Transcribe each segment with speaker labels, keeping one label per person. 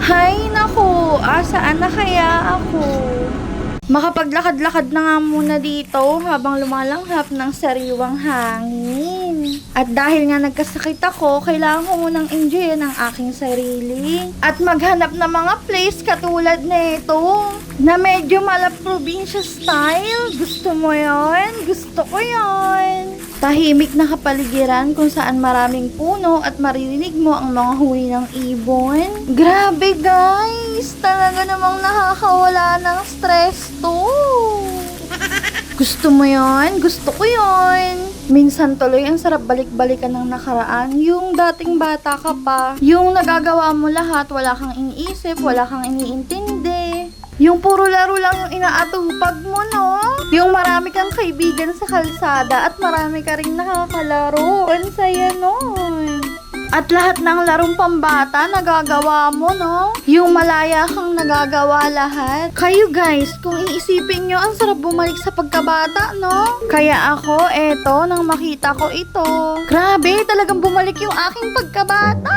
Speaker 1: Hay naku, asaan na kaya ako? Makapaglakad-lakad na nga muna dito habang lumalanghap ng sariwang hangin. At dahil nga nagkasakit ako, kailangan ko munang enjoyin ang aking sarili. At maghanap ng mga place katulad nito na medyo mala-probinsya style. Gusto mo yon? Gusto ko yon. Tahimik na kapaligiran kung saan maraming puno at maririnig mo ang mga huni ng ibon. Grabe guys! Talaga namang nakakawala ng stress to. Gusto mo yon? Gusto ko yon. Minsan tuloy ang sarap balik-balikan ng nakaraan. Yung dating bata ka pa. Yung nagagawa mo lahat, wala kang iniisip, wala kang iniintindi. Yung puro laro lang yung inaatupag mo, no? Yung marami kang kaibigan sa kalsada at marami ka rin nakakalaro. Ang saya nun. At lahat ng larong pambata nagagawa mo, no? Yung malaya kang nagagawa lahat. Kayo guys, kung iisipin nyo, ang sarap bumalik sa pagkabata, no? Kaya ako, eto, nang makita ko ito. Grabe, talagang bumalik yung aking pagkabata.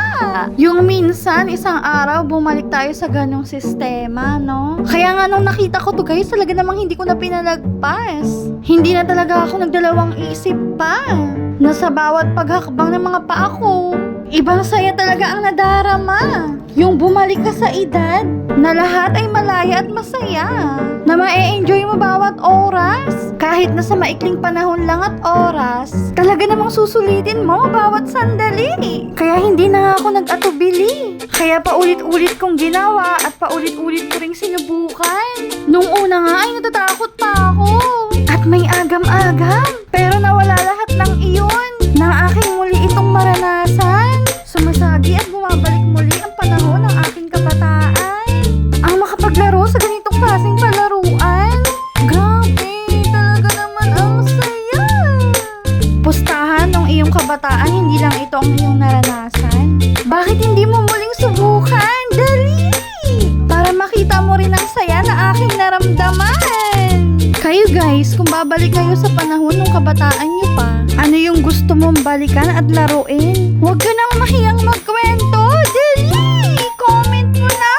Speaker 1: Yung minsan, isang araw, bumalik tayo sa ganong sistema, no? Kaya nga nung nakita ko to guys, talaga namang hindi ko na pinalagpas. Hindi na talaga ako nagdalawang isip pa. Na sa bawat paghakbang ng mga paa ko, ibang saya talaga ang nadarama. Yung bumalik ka sa edad, na lahat ay malaya at masaya. Na ma-enjoy mo bawat oras. Kahit na sa maikling panahon lang at oras, talaga namang susulitin mo bawat sandali. Kaya hindi na ako nag-atubili. Kaya paulit-ulit kong ginawa at paulit-ulit ko ring sinubukan. Nung una nga ay natatakot pa ako. At may agam-agam. Pero nawala lahat ng iyon. Na aking muli itong maranasan. Sumasagi at bumabalik muli ang panahon ng aking kabataan. Ang makapaglaro sa ganitong klaseng palaruan. Grabe, talaga naman ang saya. Pustahan ng iyong kabataan, hindi lang ito ang iyong naranasan. Bakit hindi mo muling subukan? Dali! Para makita mo rin ang saya na aking naramdaman. Kayo guys, kung babalik kayo sa panahon ng kabataan nyo pa, ano yung gusto mong balikan at laruin? Huwag ka nang mahiyang magkwento. Dali! Comment mo na!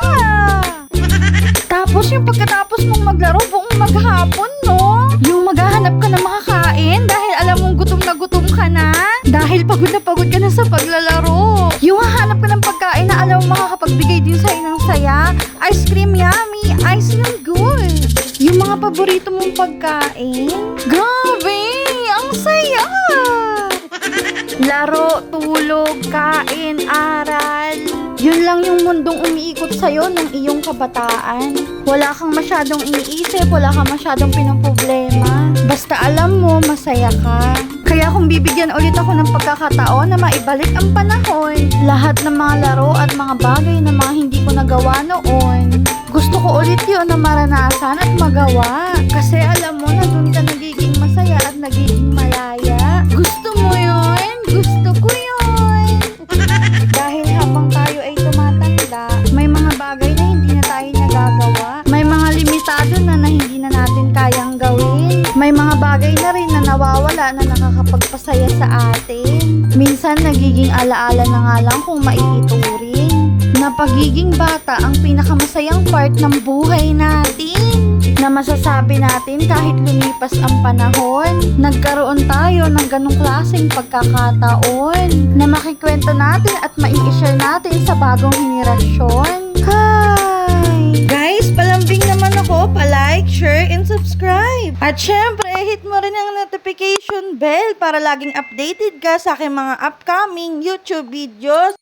Speaker 1: Tapos yung pagkatapos mong maglaro buong maghapon, no? Yung maghahanap ka na makakain dahil alam mong gutom ka na. Dahil pagod ka na sa paglalaro. Yung hahanap ka ng pagkain na alam mong makakapagbigay din sa'yo ng saya. Ice cream yummy, ice cream good. Yung mga paborito mong pagkain. Grabe! Ang saya! Laro, tulog, kain, aral. Yun lang yung mundong umiikot sa'yo ng iyong kabataan. Wala kang masyadong iniisip, wala kang masyadong pinoproblema. Basta alam mo, masaya ka. Kaya kung bibigyan ulit ako ng pagkakataon na maibalik ang panahon, lahat ng mga laro at mga bagay na mga hindi ko nagawa noon, gusto ko ulit yun na maranasan at magawa. Kasi alam mo na dun ka nagiging masaya at nagiging malaya. Gusto mo yun? Gusto ko yun. Dahil habang tayo ay tumatanda, may mga bagay na hindi na tayo nagagawa. May mga limitado na hindi na natin kayang gawin. May mga bagay na rin na nawawala na nakakapagpasaya sa atin. Minsan nagiging alaala na nga lang kung maiituring na pagiging bata ang pinakamasayang part ng buhay natin. Na masasabi natin kahit lumipas ang panahon, nagkaroon tayo ng ganong klaseng pagkakataon na makikwento natin at mai-share natin sa bagong henerasyon. Hi! Guys, palambing naman ako, pa-like, share, and subscribe. At syempre, hit mo rin ang notification bell para laging updated ka sa aking mga upcoming YouTube videos.